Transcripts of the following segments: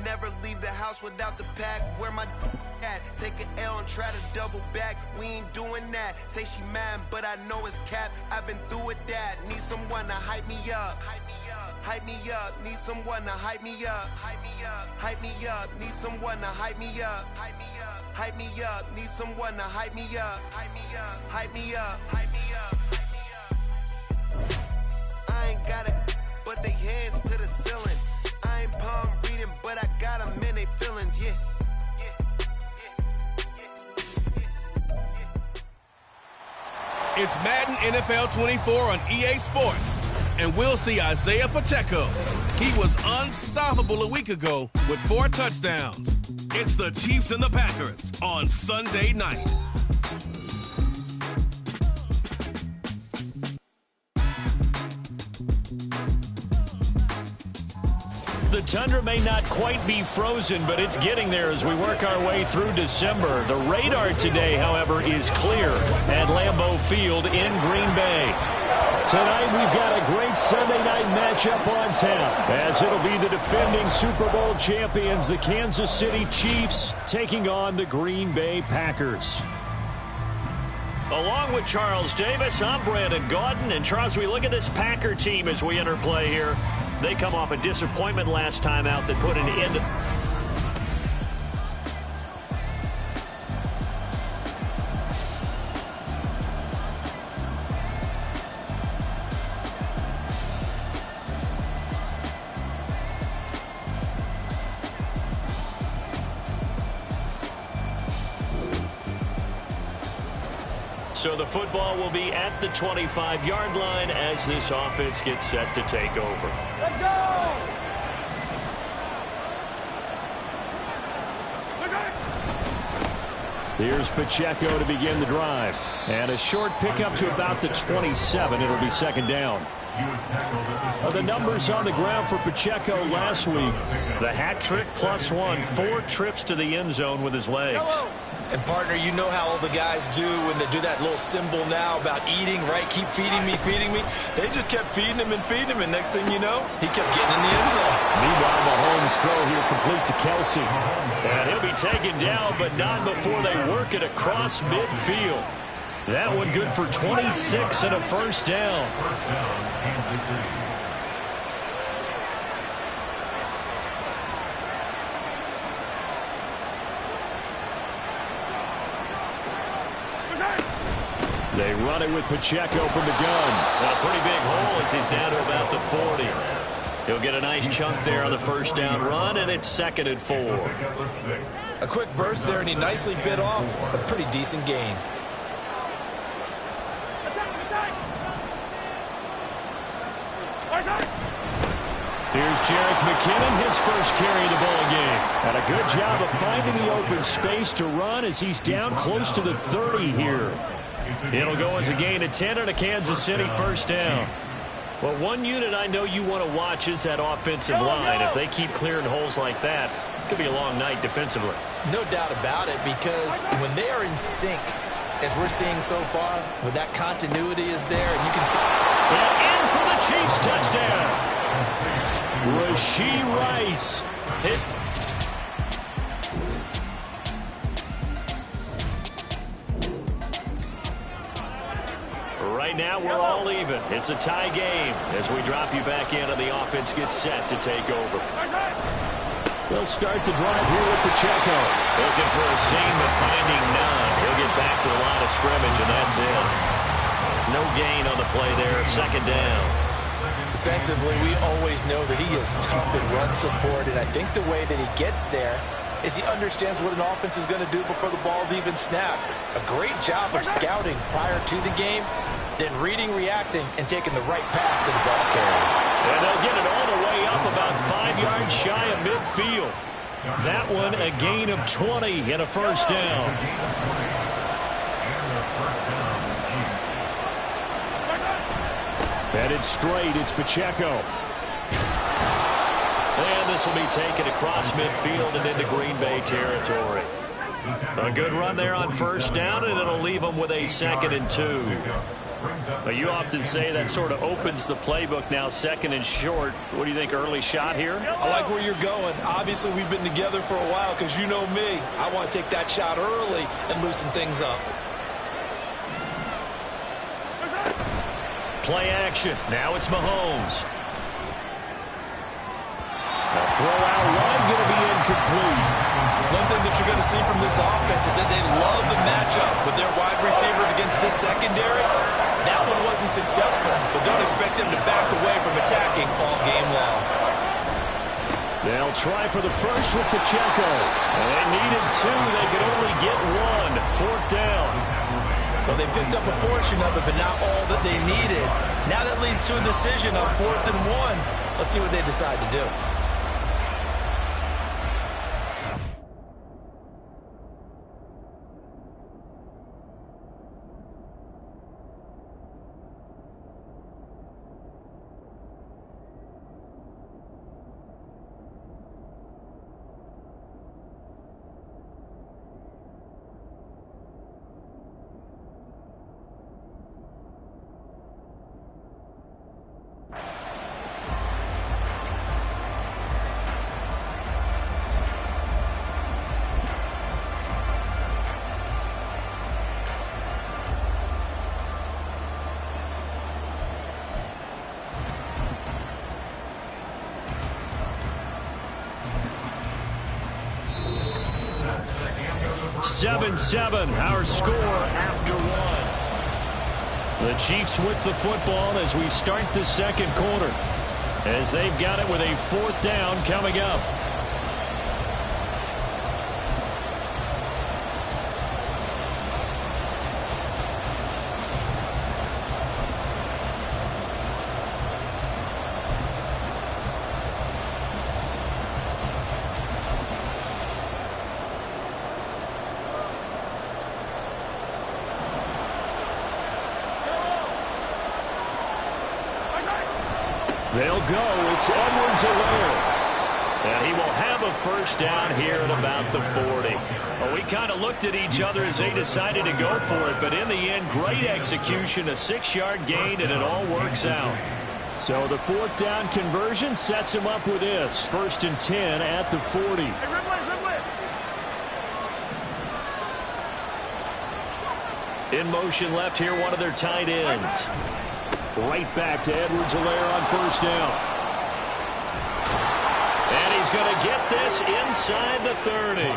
never leave the house without the pack. Where my at? Take an L and try to double back. We ain't doing that. Say she mad, but I know it's cap. I've been through with that. Need someone to hype me up. Hype me up. Need someone to hype me up. Hype me up. Need someone to hype me up. Hype me up. Need someone to hype me up. Hype me up. I ain't got it, but they hands to the ceiling. I ain't palm reading, but I got them in they feelings, yeah. It's Madden NFL 24 on EA Sports, and we'll see Isaiah Pacheco. He was unstoppable a week ago with 4 touchdowns. It's the Chiefs and the Packers on Sunday night. The tundra may not quite be frozen, but it's getting there as we work our way through December. The radar today, however, is clear at Lambeau Field in Green Bay. Tonight we've got a great Sunday night matchup on tap, as it'll be the defending Super Bowl champions, the Kansas City Chiefs, taking on the Green Bay Packers. Along with Charles Davis, I'm Brandon Gaudin. And Charles, we look at this Packer team as we enter play here. They come off a disappointment last time out that put an end to... So the football will be at the 25-yard line as this offense gets set to take over. Let's go! Here's Pacheco to begin the drive. And a short pickup to about the 27. It'll be second down. The numbers on the ground for Pacheco last week. The hat trick +1, 4 trips to the end zone with his legs. And, partner, you know how all the guys do when they do that little symbol now about eating, right? Keep feeding me, feeding me. They just kept feeding him, and next thing you know, he kept getting in the end zone. Meanwhile, Mahomes' throw here complete to Kelsey. And he'll be taken down, but not before they work it across midfield. That one good for 26 and a first down. Kansas City. They run it with Pacheco from the gun. A pretty big hole as he's down to about the 40. He'll get a nice chunk there on the first down run, and it's 2nd and 4. A quick burst there, and he nicely bit off a pretty decent gain. Here's Jerick McKinnon, his first carry of the ball game. And a good job of finding the open space to run as he's down close to the 30 here. It'll go as a gain of 10 and a Kansas City first down. Well, one unit I know you want to watch is that offensive line. If they keep clearing holes like that, it could be a long night defensively. No doubt about it, because when they are in sync, as we're seeing so far, when that continuity is there, and you can see... And in for the Chiefs touchdown. Rashee Rice hit. Right now, we're all even. It's a tie game as we drop you back in and the offense gets set to take over. They'll start the drive here with Pacheco. Looking for a seam, but finding none. He'll get back to the line of scrimmage, and that's it. No gain on the play there. 2nd down. Defensively, we always know that he is tough in run support, and I think the way that he gets there is he understands what an offense is going to do before the ball's even snapped. A great job of scouting prior to the game, then reading, reacting, and taking the right path to the ball carrier. And they'll get it all the way up about 5 yards shy of midfield. That one a gain of 20 and a first down. Headed straight, it's Pacheco. And this will be taken across midfield and into Green Bay territory. A good run there on first down, and it'll leave them with a 2nd and 2. Well, you often say that sort of opens the playbook now, 2nd and short. What do you think, early shot here? I like where you're going. Obviously, we've been together for a while because you know me. I want to take that shot early and loosen things up. Play action. Now it's Mahomes. A throw out wide, going to be incomplete. One thing that you're going to see from this offense is that they love the matchup with their wide receivers against this secondary. That one wasn't successful, but don't expect them to back away from attacking all game long. They'll try for the first with Pacheco. They needed 2. They could only get 1. 4th down. Well, they picked up a portion of it, but not all that they needed. Now that leads to a decision on 4th and 1. Let's see what they decide to do. Seven, our score after 1. The Chiefs with the football as we start the 2nd quarter, as they've got it with a 4th down coming up. They'll go. It's Edwards-Helaire. And he will have a first down here at about the 40. Well, we kind of looked at each other as they decided to go for it, but in the end, great execution, a 6-yard gain, and it all works out. So the 4th down conversion sets him up with this. 1st and 10 at the 40. In motion left here, one of their tight ends. Right back to Edwards-Helaire on 1st down. And he's going to get this inside the 30.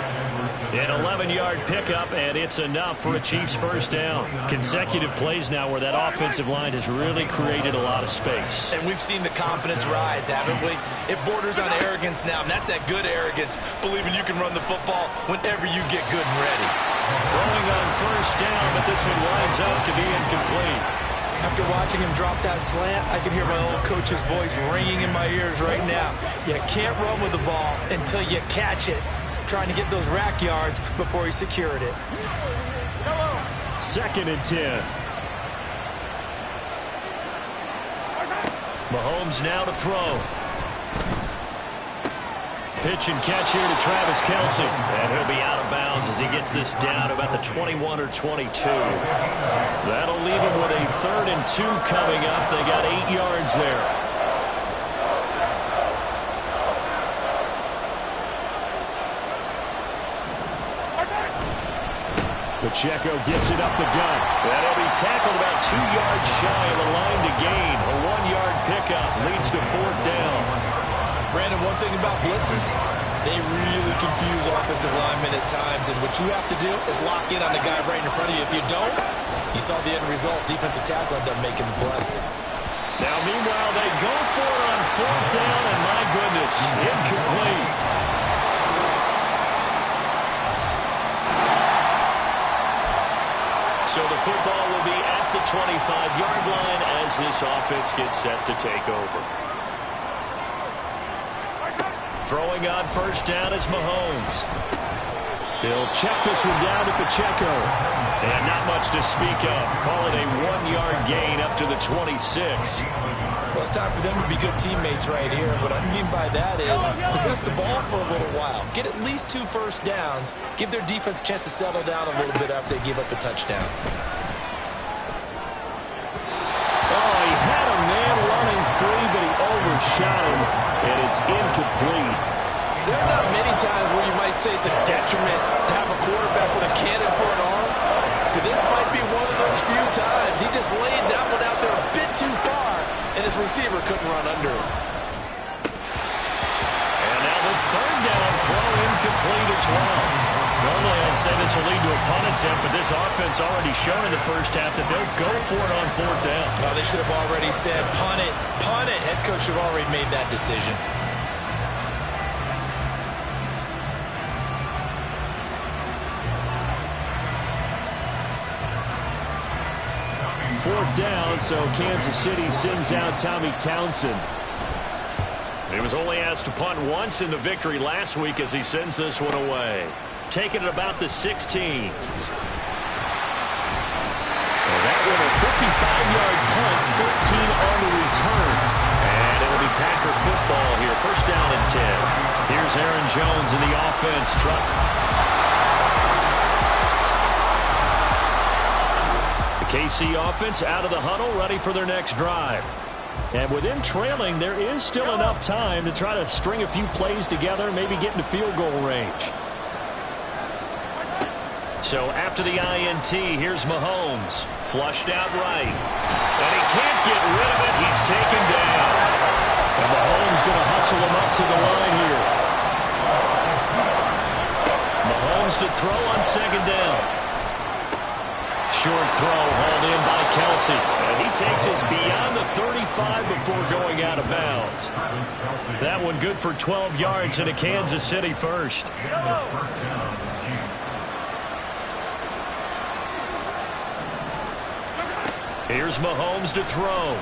An 11-yard pickup, and it's enough for a Chiefs first down. Consecutive plays now where that offensive line has really created a lot of space. And we've seen the confidence rise, haven't we? It borders on arrogance now, and that's that good arrogance, believing you can run the football whenever you get good and ready. Throwing on 1st down, but this one winds up to be incomplete. After watching him drop that slant, I can hear my old coach's voice ringing in my ears right now. You can't run with the ball until you catch it. Trying to get those rack yards before he secured it. 2nd and 10. Mahomes now to throw. Pitch and catch here to Travis Kelce. And he'll be out of bounds as he gets this down about the 21 or 22. That'll leave him with a 3rd and 2 coming up. They got 8 yards there. Pacheco gets it up the gut. That'll be tackled about 2 yards shy of the line to gain. A 1-yard pickup leads to 4th down. Brandon, one thing about blitzes, they really confuse offensive linemen at times, and what you have to do is lock in on the guy right in front of you. If you don't, you saw the end result. Defensive tackle ended up making the play. Now, meanwhile, they go for it on 4th down, and my goodness, incomplete. So the football will be at the 25-yard line as this offense gets set to take over. Throwing on 1st down is Mahomes. He'll check this one down to Pacheco. And not much to speak of. Call it a 1-yard gain up to the 26. Well, it's time for them to be good teammates right here. What I mean by that is possess the ball for a little while. Get at least 2 first downs. Give their defense a chance to settle down a little bit after they give up a touchdown. shot, and it's incomplete. There are not many times where you might say it's a detriment to have a quarterback with a cannon for an arm. But this might be one of those few times. He just laid that one out there a bit too far, and his receiver couldn't run under it. And now the third down throw incomplete as well. Normally I'd say this will lead to a punt attempt, but this offense already shown in the first half that they'll go for it on fourth down. Well, they should have already said, punt it, punt it. Head coach should have already made that decision. Fourth down, so Kansas City sends out Tommy Townsend. He was only asked to punt once in the victory last week as he sends this one away. Taking it about the 16. So that one a 55-yard punt, 13 on the return. And it'll be Packer football here. First down and 10. Here's Aaron Jones in the offense. KC offense out of the huddle, ready for their next drive. And with them trailing, there is still enough time to try to string a few plays together, maybe get into field goal range. So after the INT, here's Mahomes. Flushed out right. And he can't get rid of it. He's taken down. And Mahomes going to hustle him up to the line here. Mahomes to throw on second down. Short throw hauled in by Kelsey. And he takes us beyond the 35 before going out of bounds. That one good for 12 yards into Kansas City first. Here's Mahomes to throw.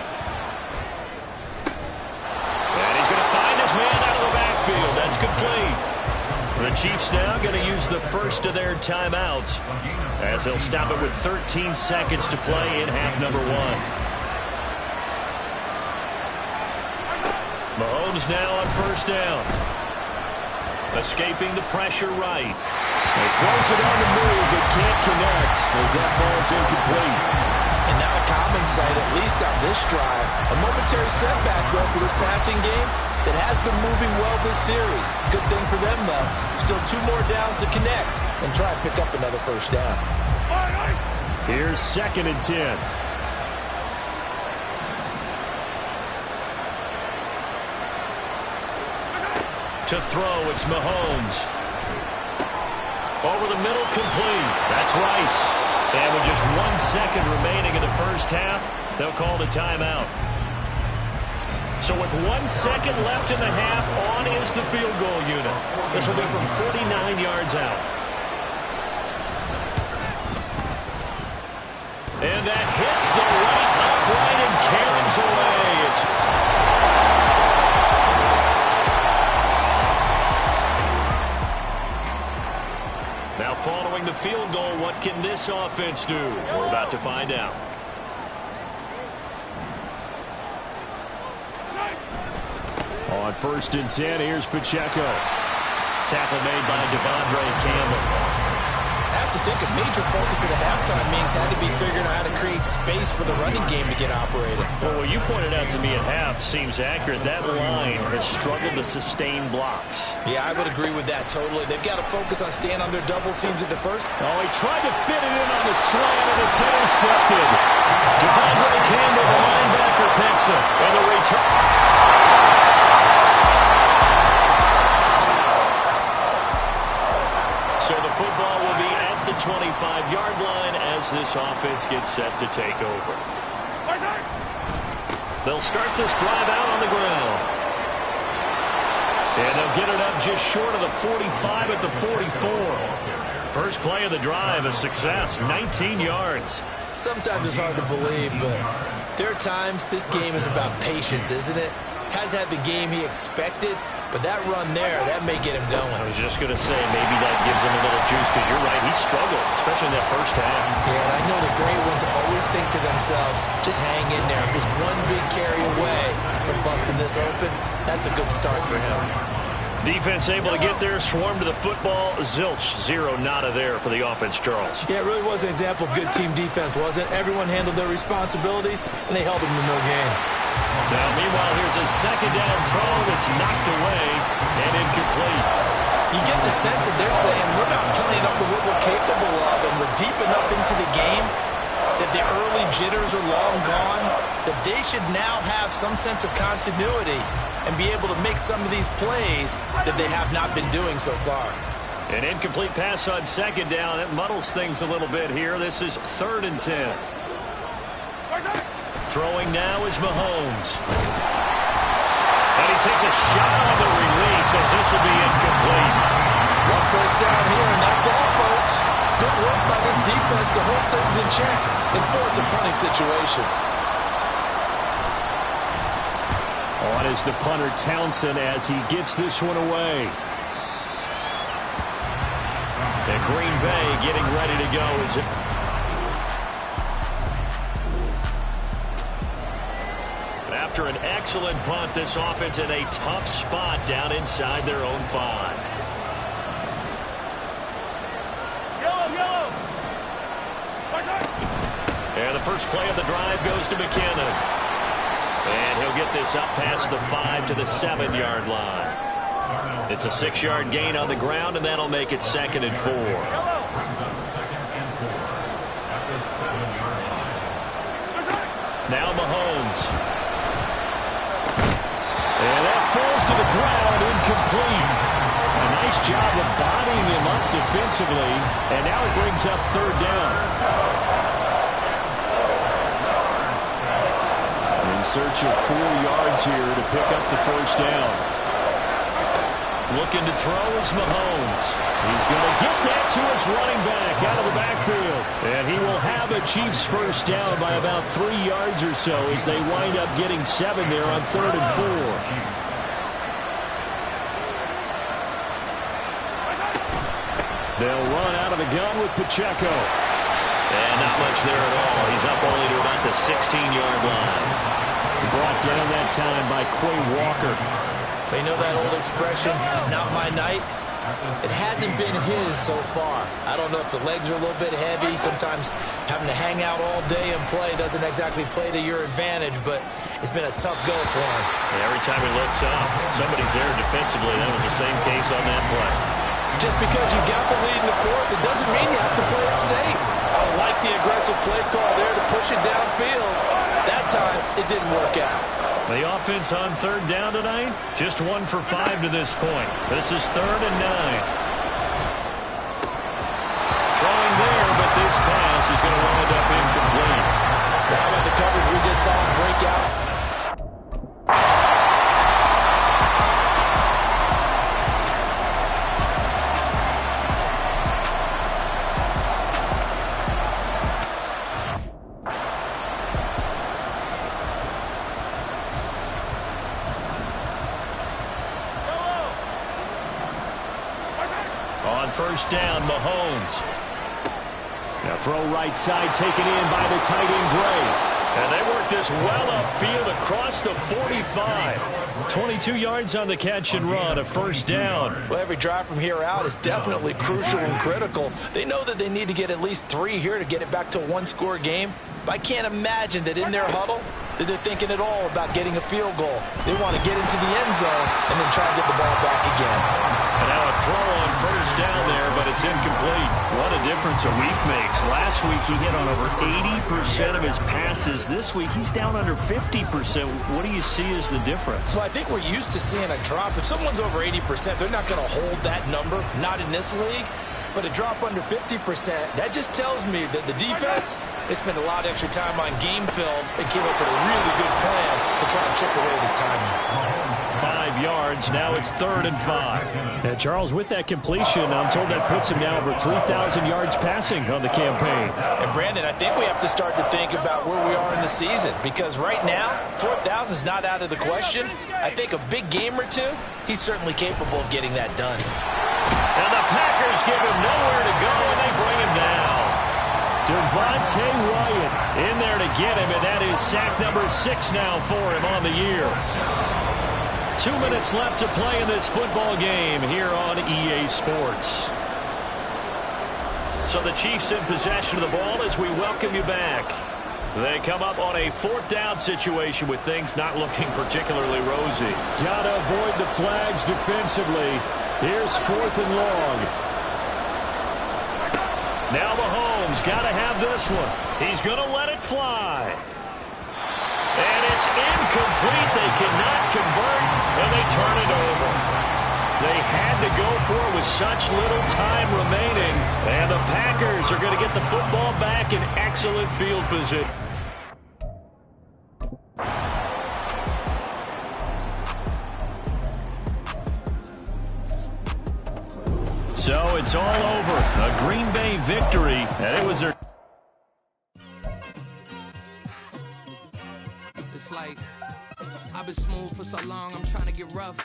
And he's going to find his man out of the backfield. That's complete. The Chiefs now going to use the first of their timeouts as they'll stop it with 13 seconds to play in half number one. Mahomes now on first down. Escaping the pressure right. He throws it on the move but can't connect as that falls incomplete. And now a common sight, at least on this drive. A momentary setback, though, for this passing game that has been moving well this series. Good thing for them, though. Still 2 more downs to connect and try to pick up another first down. Here's second and 10. To throw, it's Mahomes. Over the middle, complete. That's Rice. And with just 1 second remaining in the first half, they'll call the timeout. So with 1 second left in the half, on is the field goal unit. This will be from 49 yards out. And that hits the right upright and caroms away. Now following the field goal, what can this offense do? We're about to find out. On first and 10, here's Pacheco. Tackle made by Devondre Campbell. I have to think a major focus of the halftime meetings had to be figuring out how to create space for the running game to get operated. Well, what you pointed out to me at half seems accurate. That line has struggled to sustain blocks. Yeah, I would agree with that totally. They've got to focus on staying on their double teams at the first. Oh, he tried to fit it in on the slant, and it's intercepted. Devondre Campbell, the linebacker, picks it. And the return. So the football will be at the 25-yard line as this offense gets set to take over. They'll start this drive out on the ground. And they'll get it up just short of the 45 at the 44. First play of the drive, a success, 19 yards. Sometimes it's hard to believe, but there are times this game is about patience, isn't it? Has had the game he expected, but that run there, that may get him going. I was just going to say, maybe that gives him a little juice, because you're right, he struggled, especially in that first half. Yeah, and I know the great ones always think to themselves, just hang in there. Just one big carry away from busting this open, that's a good start for him. Defense able to get there, swarm to the football. Zilch, 0 nada there for the offense, Charles. Yeah, it really was an example of good team defense, wasn't it? Everyone handled their responsibilities, and they held them to no gain. Now, meanwhile, here's a second down throw that's knocked away and incomplete. You get the sense that they're saying we're not playing up to what we're capable of, and we're deep enough into the game that the early jitters are long gone, that they should now have some sense of continuity and be able to make some of these plays that they have not been doing so far. An incomplete pass on second down. That muddles things a little bit here. This is 3rd and 10. Throwing now is Mahomes. And he takes a shot on the release as this will be incomplete. One first down here, and that's all, folks. Good work by this defense to hold things in check and force a punting situation. On is the punter Townsend as he gets this one away. And Green Bay getting ready to go as it. After an excellent punt, this offense in a tough spot down inside their own 5. And the first play of the drive goes to McKinnon. And he'll get this up past the 5 to the 7-yard line. It's a 6-yard gain on the ground, and that'll make it 2nd and 4. Now Mahomes. And that falls to the ground, incomplete. A nice job of bodying him up defensively, and now it brings up 3rd down. In search of 4 yards here to pick up the first down. Looking to throw is Mahomes. He's going to get that to his running back out of the backfield. And he will have a Chiefs first down by about 3 yards or so as they wind up getting 7 there on 3rd and 4. They'll run out of the gun with Pacheco. And not much there at all. He's up only to about the 16-yard line. Brought down that time by Quay Walker. They know that old expression, it's not my night. It hasn't been his so far. I don't know if the legs are a little bit heavy. Sometimes having to hang out all day and play doesn't exactly play to your advantage, but it's been a tough go for him. And every time he looks up, somebody's there defensively. That was the same case on that play. Just because you got the lead in the 4th, it doesn't mean you have to play it safe. I like the aggressive play call there to push it downfield. That time, it didn't work out. The offense on 3rd down tonight, just 1 for 5 to this point. This is 3rd and 9. Throwing there, but this pass is going to wind up incomplete. Now in the coverage, we just saw him break out. On first down, Mahomes. Now throw right side taken in by the tight end Gray. And they work this well upfield across the 45. 22 yards on the catch and run, a first down. Well, every drive from here out is definitely crucial and critical. They know that they need to get at least 3 here to get it back to a 1-score game. But I can't imagine that in their huddle that they're thinking at all about getting a field goal. They want to get into the end zone and then try to get the ball back again. And now a throw on first down there, but it's incomplete. What a difference a week makes. Last week he hit on over 80% of his passes. This week he's down under 50%. What do you see as the difference? Well, I think we're used to seeing a drop. If someone's over 80%, they're not going to hold that number, not in this league. But a drop under 50%, that just tells me that the defense has spent a lot of extra time on game films and came up with a really good plan to try and chip away this timing. 5 yards. Now it's 3rd and 5. And Charles, with that completion, I'm told that puts him now over 3,000 yards passing on the campaign. And Brandon, I think we have to start to think about where we are in the season, because right now, 4,000 is not out of the question. I think a big game or two, he's certainly capable of getting that done. And the Packers give him nowhere to go, and they bring him down. Devontae Wyatt in there to get him, and that is sack number 6 now for him on the year. 2 minutes left to play in this football game here on EA Sports. So the Chiefs in possession of the ball as we welcome you back. They come up on a 4th down situation with things not looking particularly rosy. Gotta avoid the flags defensively. Here's 4th and long. Now Mahomes got to have this one. He's going to let it fly. And it's incomplete. They cannot convert, and they turn it over. They had to go for it with such little time remaining. And the Packers are going to get the football back in excellent field position. So it's all over. A Green Bay victory, and it was their... It's like, I've been smooth for so long, I'm trying to get rough.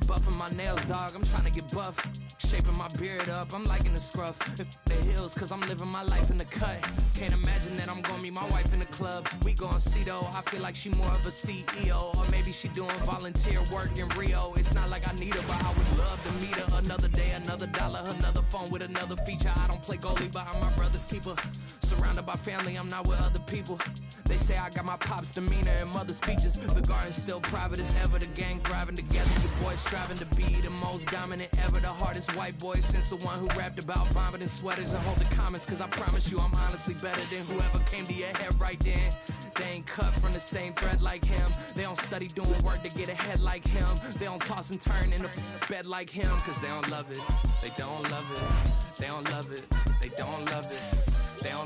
Buffing my nails, dog, I'm trying to get buff. Shaping my beard up, I'm liking the scruff. The hills, cause I'm living my life in the cut. Can't imagine that I'm gonna meet my wife in the club. We gon' see though, I feel like she more of a CEO. Or maybe she doing volunteer work in Rio. It's not like I need her, but I would love to meet her. Another day, another dollar, another phone with another feature. I don't play goalie, but I'm my brother's keeper. Surrounded by family, I'm not with other people. They say I got my pop's demeanor and mother's features. The garden's still private as ever, the gang thriving together. Your boys striving to be the most dominant ever. The hardest white boy since the one who rapped about vomiting sweaters and hold the comments. Cause I promise you I'm honestly better than whoever came to your head right then. They ain't cut from the same thread like him. They don't study doing work to get ahead like him. They don't toss and turn in the bed like him. Cause they don't love it. They don't love it. They don't love it. They don't love it. They don't